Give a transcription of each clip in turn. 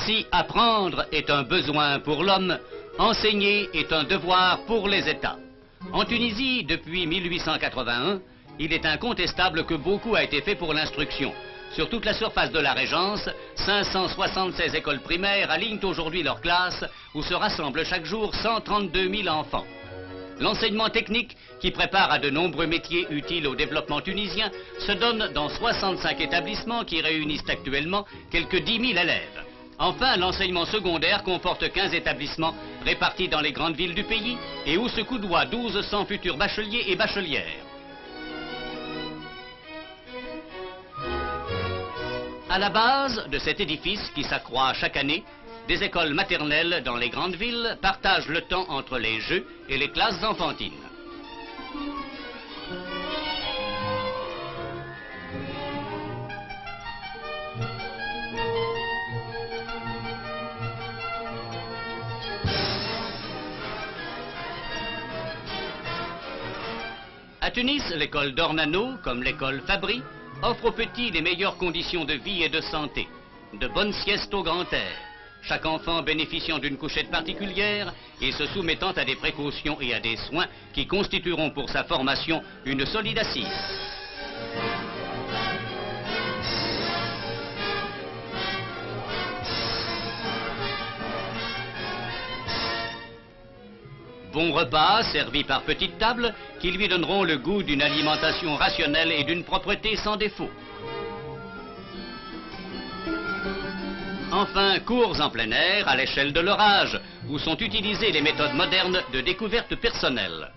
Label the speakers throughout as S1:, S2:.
S1: Si apprendre est un besoin pour l'homme, enseigner est un devoir pour les États. En Tunisie, depuis 1881, il est incontestable que beaucoup a été fait pour l'instruction. Sur toute la surface de la Régence, 576 écoles primaires alignent aujourd'hui leurs classes où se rassemblent chaque jour 132 000 enfants. L'enseignement technique, qui prépare à de nombreux métiers utiles au développement tunisien, se donne dans 65 établissements qui réunissent actuellement quelques 10 000 élèves. Enfin, l'enseignement secondaire comporte 15 établissements répartis dans les grandes villes du pays et où se coudoient 1200 futurs bacheliers et bachelières. À la base de cet édifice qui s'accroît chaque année, des écoles maternelles dans les grandes villes partagent le temps entre les jeux et les classes enfantines. À Tunis, l'école d'Ornano, comme l'école Fabry, offre aux petits les meilleures conditions de vie et de santé, de bonnes siestes au grand air, chaque enfant bénéficiant d'une couchette particulière et se soumettant à des précautions et à des soins qui constitueront pour sa formation une solide assise. Bons repas servis par petites tables qui lui donneront le goût d'une alimentation rationnelle et d'une propreté sans défaut. Enfin, cours en plein air à l'échelle de leur âge, où sont utilisées les méthodes modernes de découverte personnelle.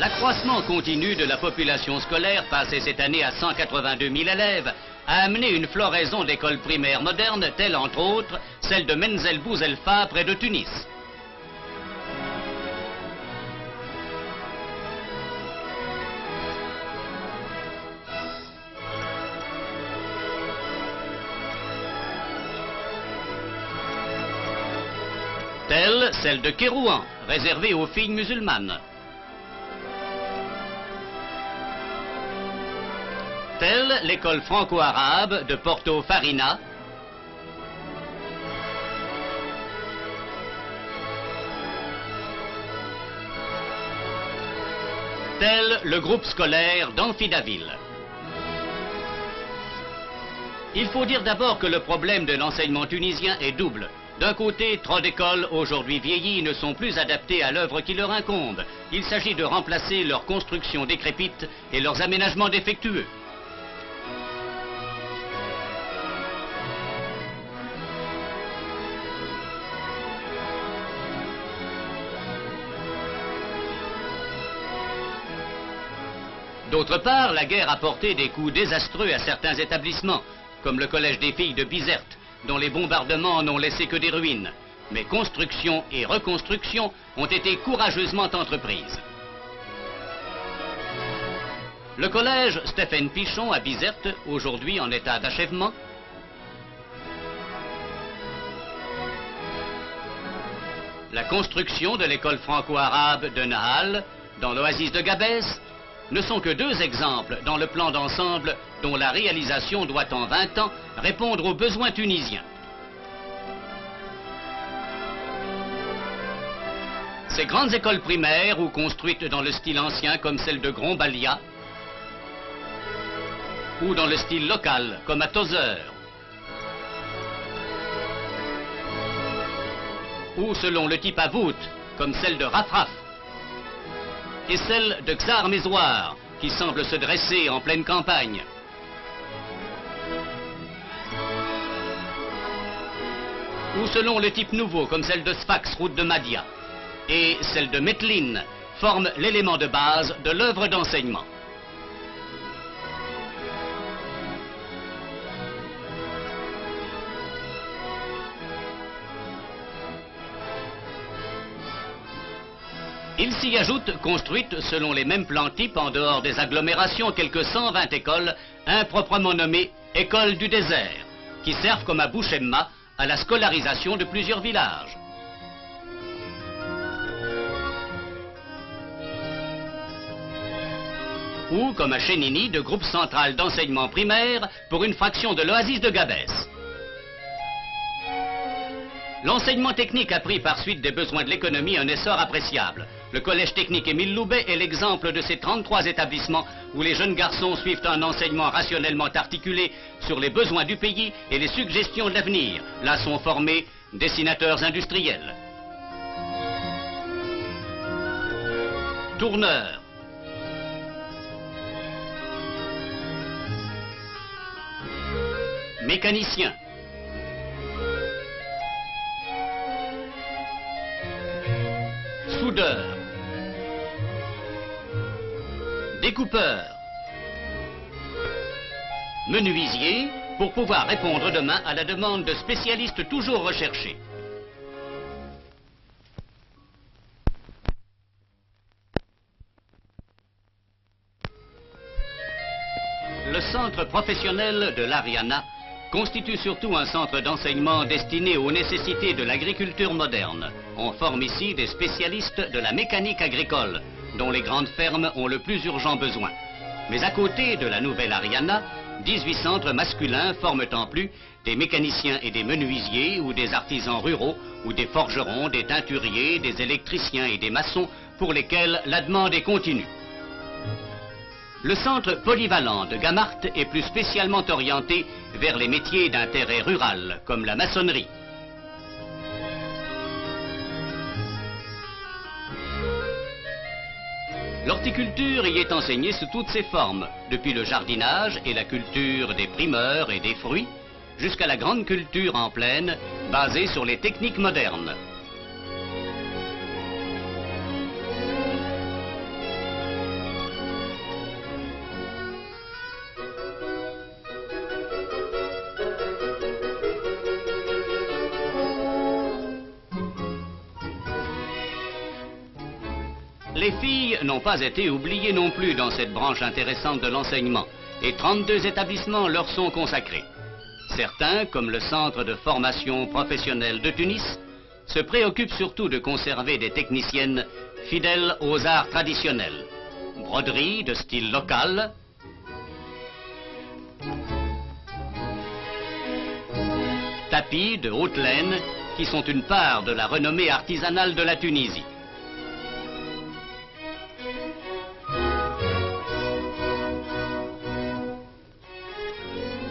S1: L'accroissement continu de la population scolaire, passé cette année à 182 000 élèves, a amené une floraison d'écoles primaires modernes, telles entre autres celle de Menzel Bouzelfa près de Tunis. Telle celle de Kérouan, réservée aux filles musulmanes. Telle l'école franco-arabe de Porto Farina. Tel le groupe scolaire d'Amphidaville. Il faut dire d'abord que le problème de l'enseignement tunisien est double. D'un côté, trop d'écoles aujourd'hui vieillies ne sont plus adaptées à l'œuvre qui leur incombe. Il s'agit de remplacer leurs constructions décrépites et leurs aménagements défectueux. D'autre part, la guerre a porté des coups désastreux à certains établissements, comme le collège des filles de Bizerte, dont les bombardements n'ont laissé que des ruines. Mais construction et reconstruction ont été courageusement entreprises. Le collège Stéphane Pichon à Bizerte, aujourd'hui en état d'achèvement, la construction de l'école franco-arabe de Nahal, dans l'oasis de Gabès, ne sont que deux exemples dans le plan d'ensemble dont la réalisation doit en 20 ans répondre aux besoins tunisiens. Ces grandes écoles primaires ou construites dans le style ancien comme celle de Grombalia ou dans le style local comme à Tozeur ou selon le type à voûte comme celle de Rafraf et celle de Xar-Mézoir, qui semble se dresser en pleine campagne. Ou selon le type nouveau, comme celle de Sfax, route de Madia. Et celle de Metlin, forment l'élément de base de l'œuvre d'enseignement. Il s'y ajoute, construites selon les mêmes plans types en dehors des agglomérations, quelques 120 écoles, improprement nommées écoles du désert. qui servent comme à Bouchemma à la scolarisation de plusieurs villages. Ou comme à Chénini, de groupe central d'enseignement primaire pour une fraction de l'oasis de Gabès. L'enseignement technique a pris par suite des besoins de l'économie un essor appréciable. Le collège technique Émile Loubet est l'exemple de ces 33 établissements où les jeunes garçons suivent un enseignement rationnellement articulé sur les besoins du pays et les suggestions de l'avenir. Là sont formés dessinateurs industriels, tourneurs, mécaniciens, soudeurs, découpeurs, menuisiers, pour pouvoir répondre demain à la demande de spécialistes toujours recherchés. Le centre professionnel de l'Ariana constitue surtout un centre d'enseignement destiné aux nécessités de l'agriculture moderne. On forme ici des spécialistes de la mécanique agricole, dont les grandes fermes ont le plus urgent besoin. Mais à côté de la nouvelle Ariana, 18 centres masculins forment en plus des mécaniciens et des menuisiers, ou des artisans ruraux, ou des forgerons, des teinturiers, des électriciens et des maçons, pour lesquels la demande est continue. Le centre polyvalent de Gamart est plus spécialement orienté vers les métiers d'intérêt rural, comme la maçonnerie. L'horticulture y est enseignée sous toutes ses formes, depuis le jardinage et la culture des primeurs et des fruits, jusqu'à la grande culture en plaine, basée sur les techniques modernes. Les filles n'ont pas été oubliées non plus dans cette branche intéressante de l'enseignement, et 32 établissements leur sont consacrés. Certains, comme le Centre de formation professionnelle de Tunis, se préoccupent surtout de conserver des techniciennes fidèles aux arts traditionnels. Broderie de style local, tapis de haute laine, qui sont une part de la renommée artisanale de la Tunisie.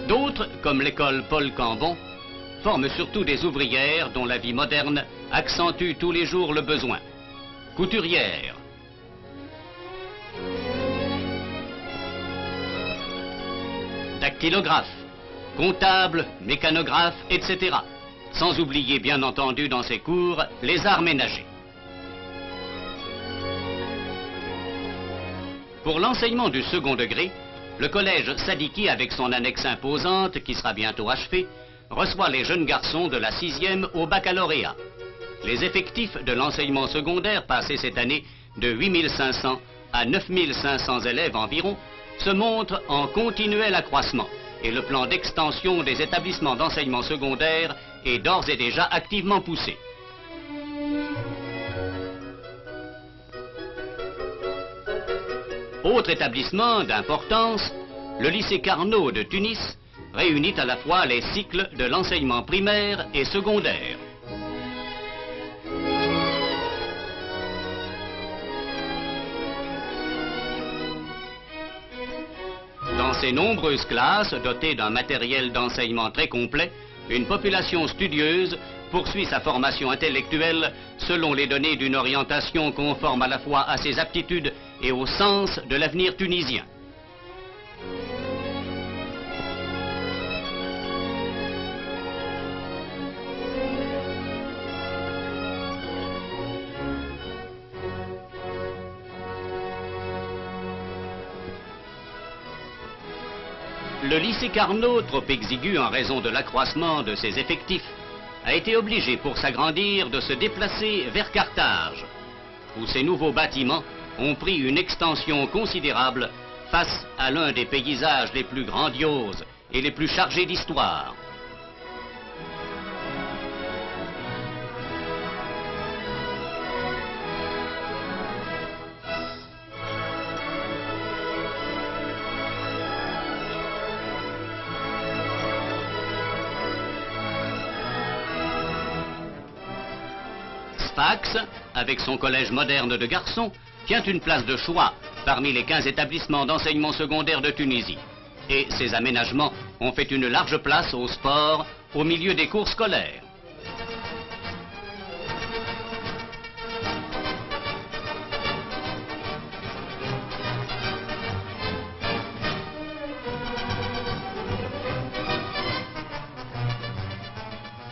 S1: D'autres, comme l'école Paul Cambon, forment surtout des ouvrières dont la vie moderne accentue tous les jours le besoin. Couturières, dactylographes, comptables, mécanographes, etc. Sans oublier bien entendu dans ces cours les arts ménagers. Pour l'enseignement du second degré, le collège Sadiki, avec son annexe imposante, qui sera bientôt achevée, reçoit les jeunes garçons de la 6e au baccalauréat. Les effectifs de l'enseignement secondaire passés cette année de 8500 à 9500 élèves environ se montrent en continuel accroissement et le plan d'extension des établissements d'enseignement secondaire est d'ores et déjà activement poussé. Autre établissement d'importance, le lycée Carnot de Tunis réunit à la fois les cycles de l'enseignement primaire et secondaire. Dans ces nombreuses classes, dotées d'un matériel d'enseignement très complet, une population studieuse poursuit sa formation intellectuelle selon les données d'une orientation conforme à la fois à ses aptitudes et au sens de l'avenir tunisien. Le lycée Carnot, trop exigu en raison de l'accroissement de ses effectifs, a été obligé pour s'agrandir de se déplacer vers Carthage, où ces nouveaux bâtiments ont pris une extension considérable face à l'un des paysages les plus grandioses et les plus chargés d'histoire. Sfax, avec son collège moderne de garçons, tient une place de choix parmi les 15 établissements d'enseignement secondaire de Tunisie. Et ces aménagements ont fait une large place au sport au milieu des cours scolaires.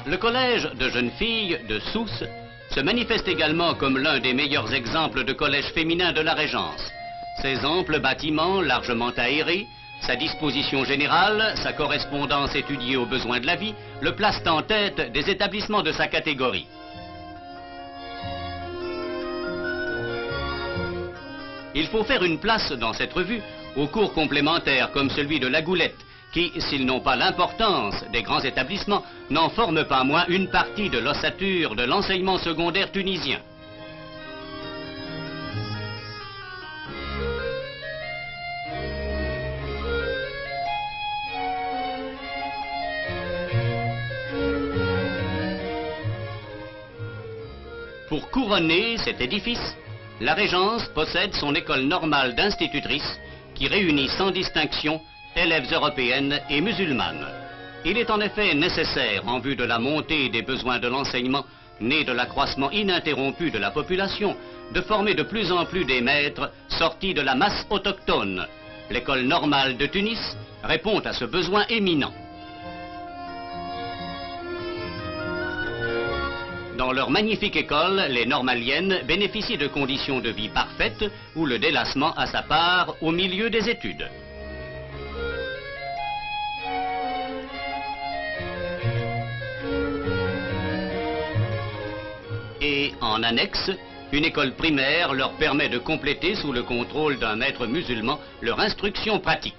S1: Le collège de jeunes filles de Sousse se manifeste également comme l'un des meilleurs exemples de collège féminin de la Régence. Ses amples bâtiments largement aérés, sa disposition générale, sa correspondance étudiée aux besoins de la vie, le placent en tête des établissements de sa catégorie. Il faut faire une place dans cette revue aux cours complémentaires comme celui de la Goulette, qui, s'ils n'ont pas l'importance des grands établissements, n'en forment pas moins une partie de l'ossature de l'enseignement secondaire tunisien. Pour couronner cet édifice, la Régence possède son école normale d'institutrices qui réunit sans distinction élèves européennes et musulmanes. Il est en effet nécessaire, en vue de la montée des besoins de l'enseignement, né de l'accroissement ininterrompu de la population, de former de plus en plus des maîtres sortis de la masse autochtone. L'école normale de Tunis répond à ce besoin éminent. Dans leur magnifique école, les normaliennes bénéficient de conditions de vie parfaites où le délassement a sa part au milieu des études. Et en annexe, une école primaire leur permet de compléter sous le contrôle d'un maître musulman leur instruction pratique.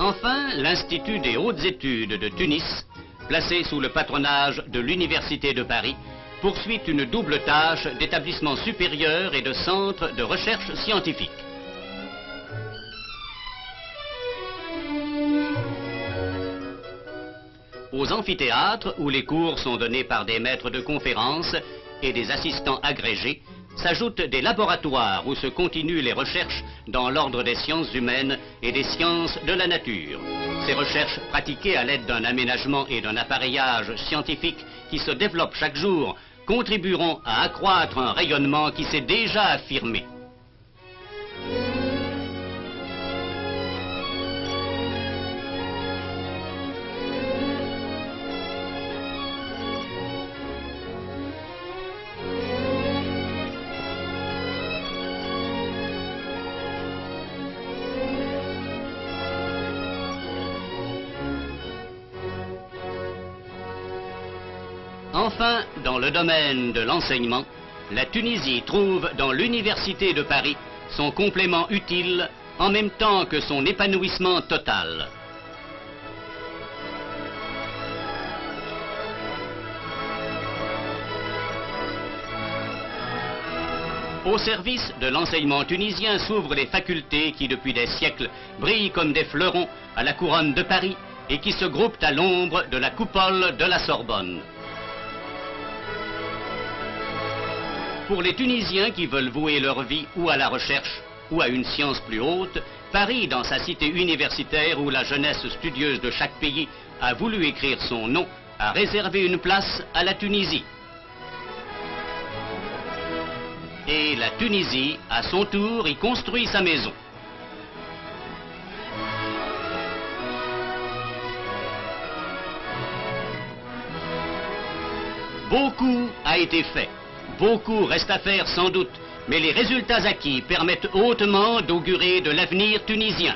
S1: Enfin, l'Institut des hautes études de Tunis, placé sous le patronage de l'Université de Paris, poursuit une double tâche d'établissement supérieur et de centre de recherche scientifique. Aux amphithéâtres, où les cours sont donnés par des maîtres de conférences et des assistants agrégés, s'ajoutent des laboratoires où se continuent les recherches dans l'ordre des sciences humaines et des sciences de la nature. Ces recherches pratiquées à l'aide d'un aménagement et d'un appareillage scientifique qui se développent chaque jour contribueront à accroître un rayonnement qui s'est déjà affirmé. Enfin, dans le domaine de l'enseignement, la Tunisie trouve dans l'Université de Paris son complément utile en même temps que son épanouissement total. Au service de l'enseignement tunisien s'ouvrent les facultés qui, depuis des siècles, brillent comme des fleurons à la couronne de Paris et qui se groupent à l'ombre de la coupole de la Sorbonne. Pour les Tunisiens qui veulent vouer leur vie ou à la recherche ou à une science plus haute, Paris, dans sa cité universitaire où la jeunesse studieuse de chaque pays a voulu écrire son nom, a réservé une place à la Tunisie. Et la Tunisie, à son tour, y construit sa maison. Beaucoup a été fait. Beaucoup reste à faire sans doute, mais les résultats acquis permettent hautement d'augurer de l'avenir tunisien.